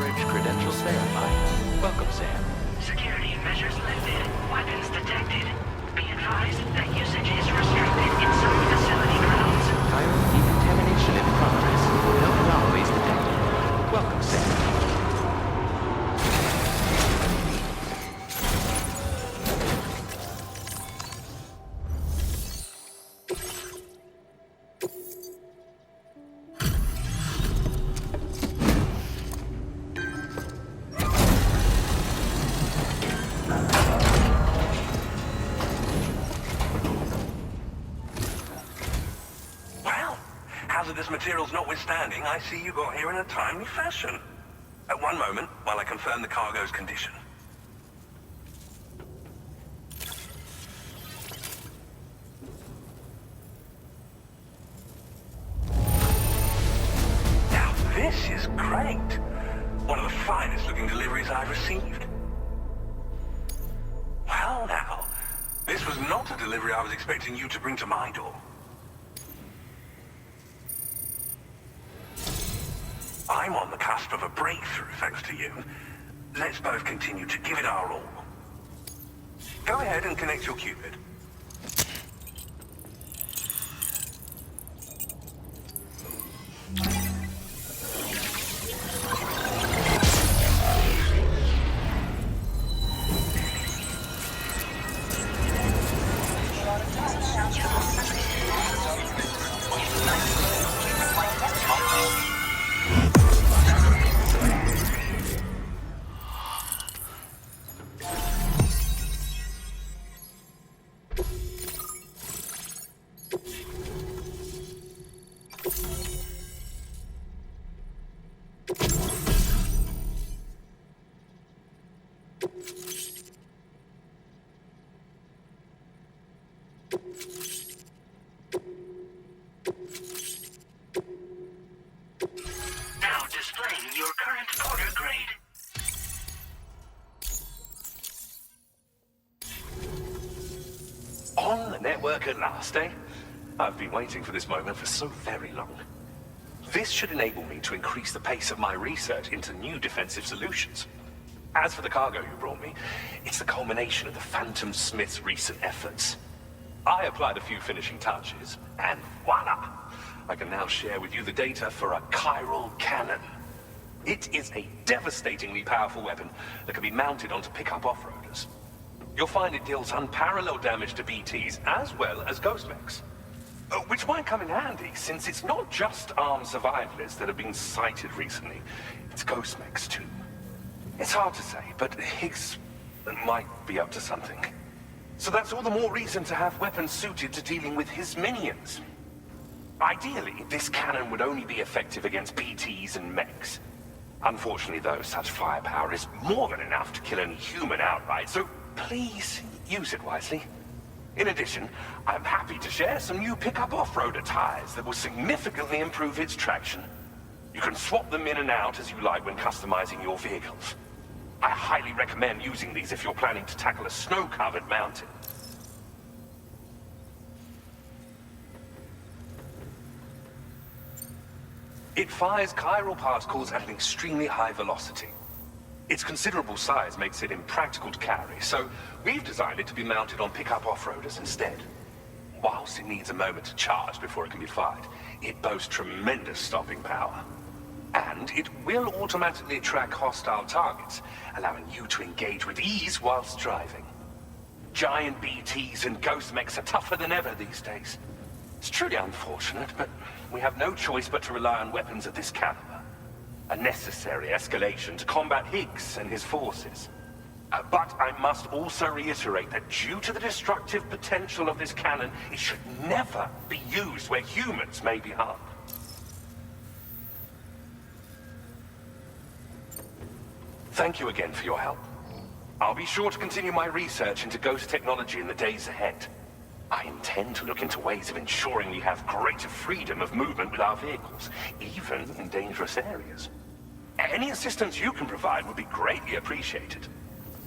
Coverage credentials verified. Welcome, Sam. Security measures lifted. Weapons detected. Be advised that usage is restricted inside facility grounds. Chiral decontamination in progress. No anomalies detected. Welcome, Sam. Hazardous materials notwithstanding, I see you got here in a timely fashion. At one moment, while I confirm the cargo's condition. Now this is great. One of the finest looking deliveries I've received. Well now, this was not a delivery I was expecting you to bring to my door. I'm on the cusp of a breakthrough, thanks to you. Let's both continue to give it our all. Go ahead and connect your Cupid. Now displaying your current order grade. On the network at last, eh? I've been waiting for this moment for so very long. This should enable me to increase the pace of my research into new defensive solutions. As for the cargo you brought me, it's the culmination of the Phantom Smith's recent efforts. I applied a few finishing touches, and voila! I can now share with you the data for a chiral cannon. It is a devastatingly powerful weapon that can be mounted onto pickup off-roaders. You'll find it deals unparalleled damage to BTs as well as ghost mechs. Which might come in handy, since it's not just armed survivalists that have been sighted recently. It's ghost mechs too. It's hard to say, but Higgs might be up to something. So that's all the more reason to have weapons suited to dealing with his minions. Ideally, this cannon would only be effective against BTs and mechs. Unfortunately, though, such firepower is more than enough to kill any human outright, so please use it wisely. In addition, I'm happy to share some new pickup off-roader tires that will significantly improve its traction. You can swap them in and out as you like when customizing your vehicles. I highly recommend using these if you're planning to tackle a snow-covered mountain. It fires chiral particles at an extremely high velocity. Its considerable size makes it impractical to carry, so we've designed it to be mounted on pickup off-roaders instead. Whilst it needs a moment to charge before it can be fired, it boasts tremendous stopping power. And it will automatically track hostile targets, allowing you to engage with ease whilst driving. Giant BTs and ghost mechs are tougher than ever these days. It's truly unfortunate, but we have no choice but to rely on weapons of this caliber. A necessary escalation to combat Higgs and his forces. But I must also reiterate that due to the destructive potential of this cannon, it should never be used where humans may be harmed. Thank you again for your help. I'll be sure to continue my research into ghost technology in the days ahead. I intend to look into ways of ensuring we have greater freedom of movement with our vehicles, even in dangerous areas. Any assistance you can provide would be greatly appreciated.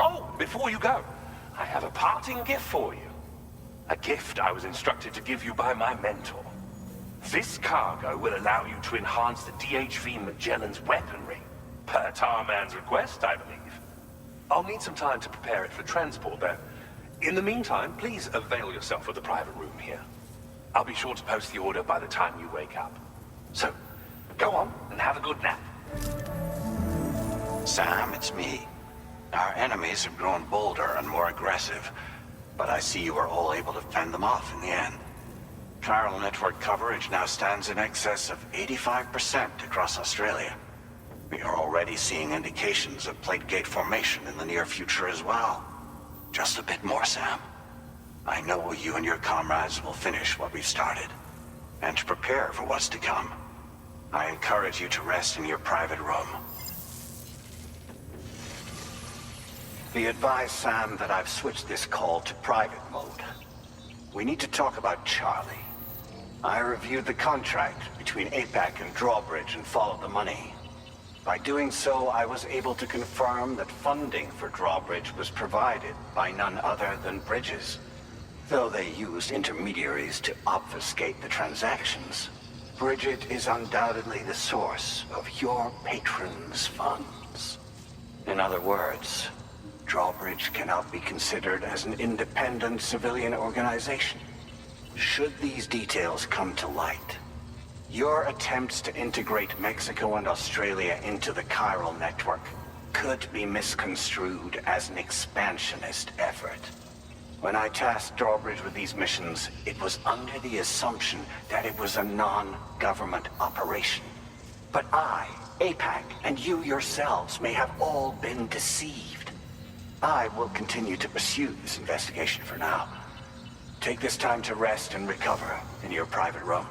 Oh, before you go, I have a parting gift for you. A gift I was instructed to give you by my mentor. This cargo will allow you to enhance the DHV Magellan's weaponry. Per Tarman's request, I believe. I'll need some time to prepare it for transport, though. In the meantime, please avail yourself of the private room here. I'll be sure to post the order by the time you wake up. So, go on and have a good nap. Sam, it's me. Our enemies have grown bolder and more aggressive, but I see you were all able to fend them off in the end. Chiral network coverage now stands in excess of 85% across Australia. We are already seeing indications of plate gate formation in the near future as well. Just a bit more, Sam. I know you and your comrades will finish what we've started, and to prepare for what's to come. I encourage you to rest in your private room. Be advised, Sam, that I've switched this call to private mode. We need to talk about Charlie. I reviewed the contract between APAC and Drawbridge and followed the money. By doing so, I was able to confirm that funding for Drawbridge was provided by none other than Bridges. Though they used intermediaries to obfuscate the transactions, Bridget is undoubtedly the source of your patron's funds. In other words, Drawbridge cannot be considered as an independent civilian organization. Should these details come to light, your attempts to integrate Mexico and Australia into the chiral network could be misconstrued as an expansionist effort. When I tasked Drawbridge with these missions, it was under the assumption that it was a non-government operation. But I, APAC, and you yourselves may have all been deceived. I will continue to pursue this investigation for now. Take this time to rest and recover in your private room.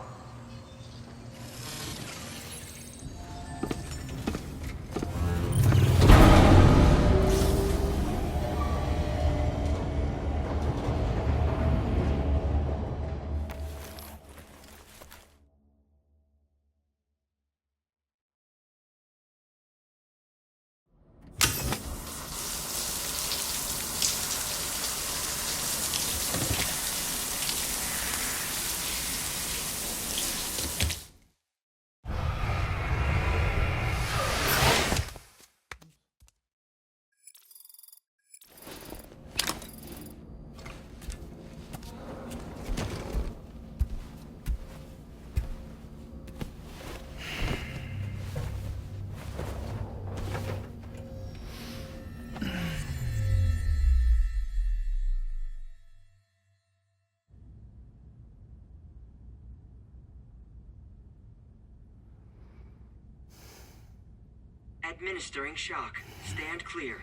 Administering shock. Stand clear.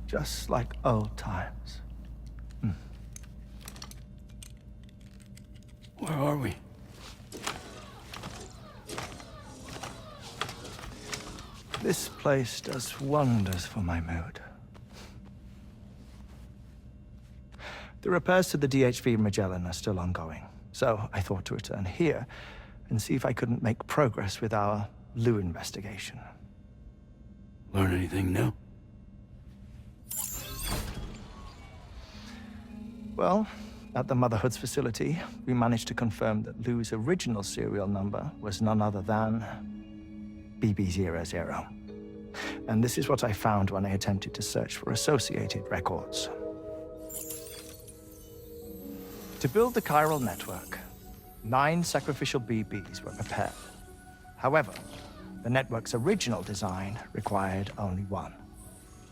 Just like old times. Where are we? This place does wonders for my mood. The repairs to the DHV Magellan are still ongoing, so I thought to return here and see if I couldn't make progress with our Lou investigation. Learn anything new? Well, at the Motherhood's facility, we managed to confirm that Lou's original serial number was none other than BB00. And this is what I found when I attempted to search for associated records. To build the chiral network, 9 sacrificial BBs were prepared. However, the network's original design required only 1.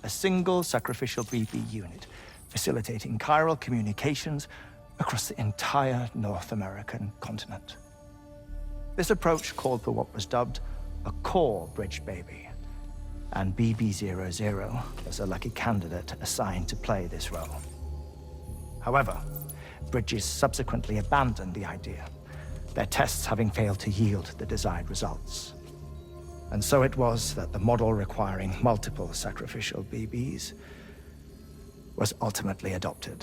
A single sacrificial BB unit, facilitating chiral communications across the entire North American continent. This approach called for what was dubbed a core bridge baby, and BB00 was a lucky candidate assigned to play this role. However, Bridges subsequently abandoned the idea, their tests having failed to yield the desired results. And so it was that the model requiring multiple sacrificial BBs was ultimately adopted.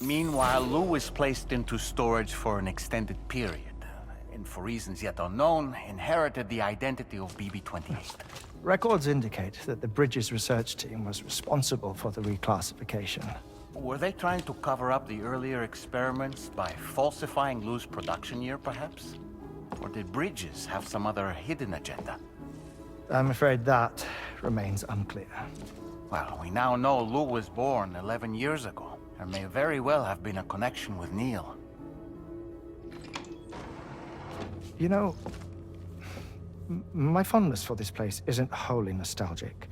Meanwhile, Lou was placed into storage for an extended period, and for reasons yet unknown, inherited the identity of BB-28. Records indicate that the Bridges research team was responsible for the reclassification. Were they trying to cover up the earlier experiments by falsifying Lou's production year, perhaps? Or did Bridges have some other hidden agenda? I'm afraid that remains unclear. Well, we now know Lou was born 11 years ago. There may very well have been a connection with Neil. You know, my fondness for this place isn't wholly nostalgic.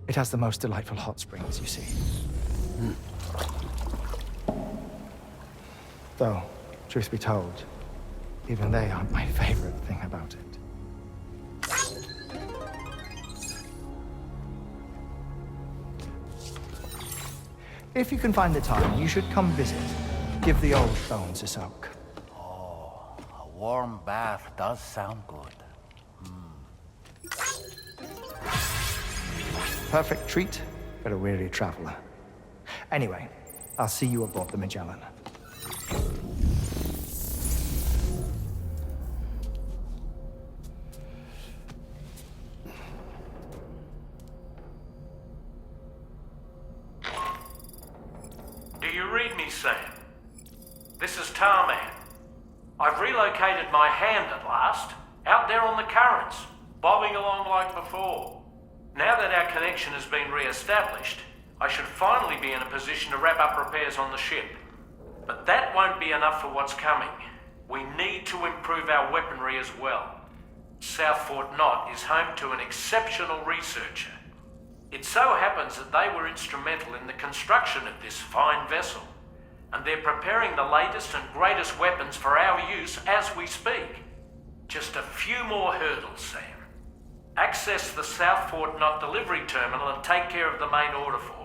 It has the most delightful hot springs, you see. Though, truth be told, even they aren't my favorite thing about it. If you can find the time, you should come visit. Give the old bones a soak. Oh, a warm bath does sound good. Perfect treat for a weary traveler. Anyway, I'll see you aboard the Magellan. Do you read me, Sam? This is Tarman. I've relocated my hand at last, out there on the currents, bobbing along like before. Now that our connection has been re-established, I should finally be in a position to wrap up repairs on the ship. But that won't be enough for what's coming. We need to improve our weaponry as well. South Fort Knot is home to an exceptional researcher. It so happens that they were instrumental in the construction of this fine vessel, and they're preparing the latest and greatest weapons for our use as we speak. Just a few more hurdles, Sam. Access the South Fort Knot delivery terminal and take care of the main order for me.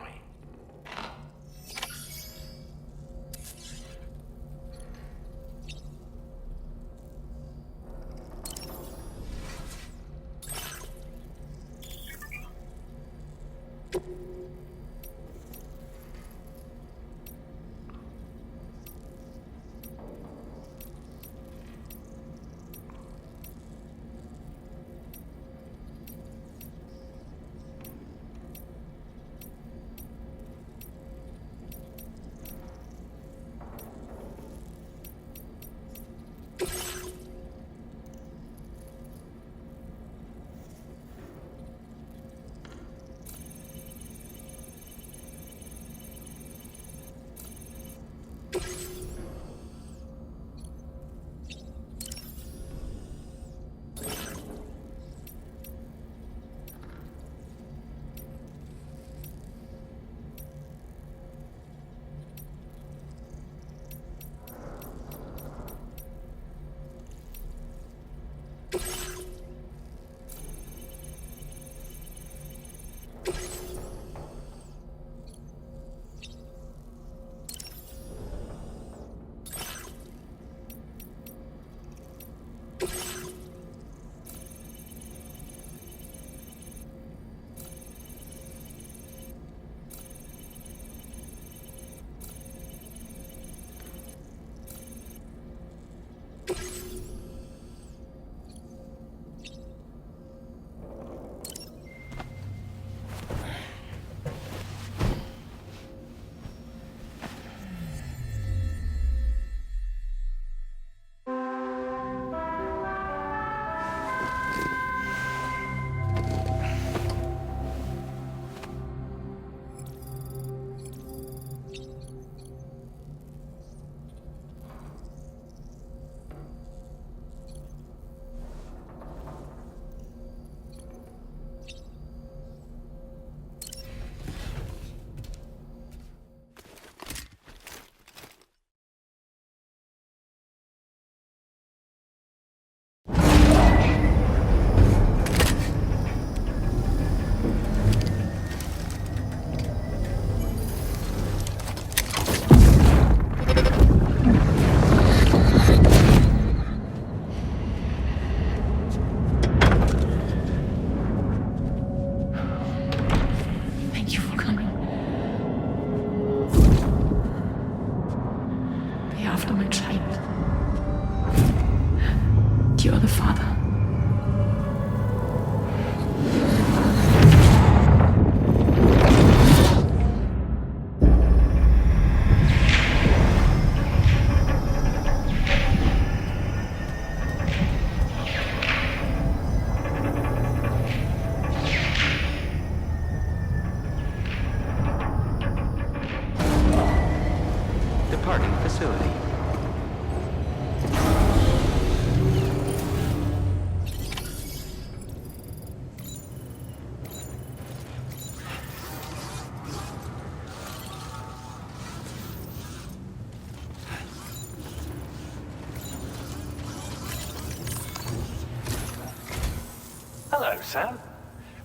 Hello, Sam.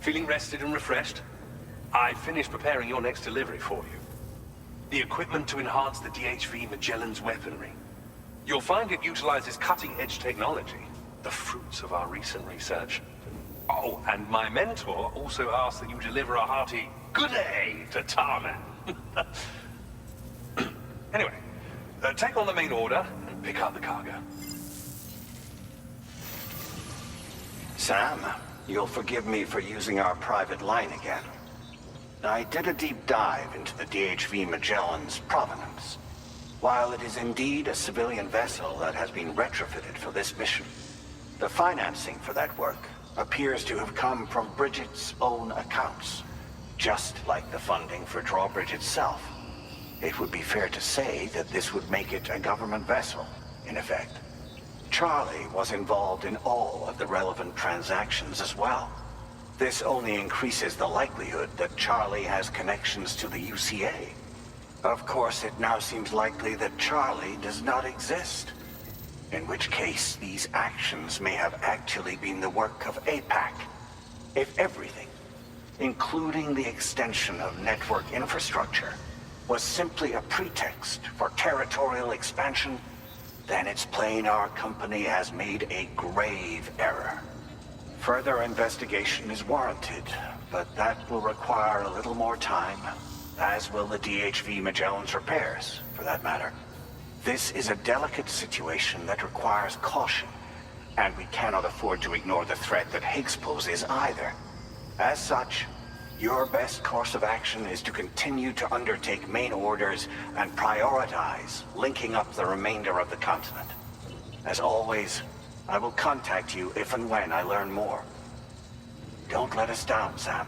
Feeling rested and refreshed? I finished preparing your next delivery for you. The equipment to enhance the DHV Magellan's weaponry. You'll find it utilizes cutting-edge technology, the fruits of our recent research. Oh, and my mentor also asked that you deliver a hearty good day to Tarman. Anyway, take on the main order and pick up the cargo. Sam, you'll forgive me for using our private line again. I did a deep dive into the DHV Magellan's provenance. While it is indeed a civilian vessel that has been retrofitted for this mission, the financing for that work appears to have come from Bridget's own accounts, just like the funding for Drawbridge itself. It would be fair to say that this would make it a government vessel, in effect. Charlie was involved in all of the relevant transactions as well. This only increases the likelihood that Charlie has connections to the UCA. Of course, it now seems likely that Charlie does not exist. In which case, these actions may have actually been the work of APAC. If everything, including the extension of network infrastructure, was simply a pretext for territorial expansion, then it's plain our company has made a grave error. Further investigation is warranted, but that will require a little more time, as will the DHV Magellan's repairs, for that matter. This is a delicate situation that requires caution, and we cannot afford to ignore the threat that Higgs poses either. As such, your best course of action is to continue to undertake main orders and prioritize linking up the remainder of the continent. As always, I will contact you if and when I learn more. Don't let us down, Sam.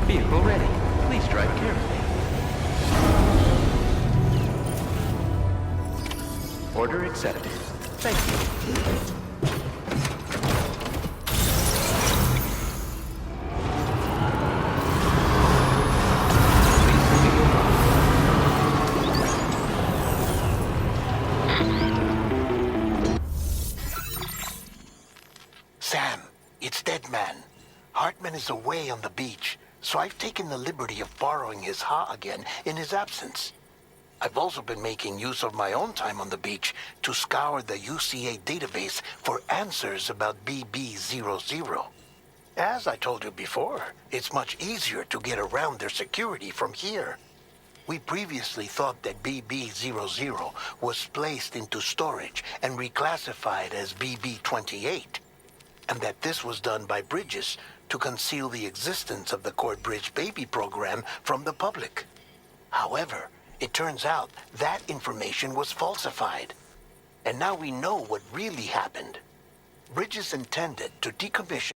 Vehicle ready. Please drive carefully. Order accepted. Thank you. Sam, it's Deadman. Hartman is away on the beach, so I've taken the liberty of borrowing his Ha again in his absence. I've also been making use of my own time on the beach to scour the UCA database for answers about BB-00. As I told you before, it's much easier to get around their security from here. We previously thought that BB-00 was placed into storage and reclassified as BB-28, and that this was done by Bridges to conceal the existence of the Court Bridge Baby program from the public. However, It turns out that information was falsified. And now we know what really happened. Bridges intended to decommission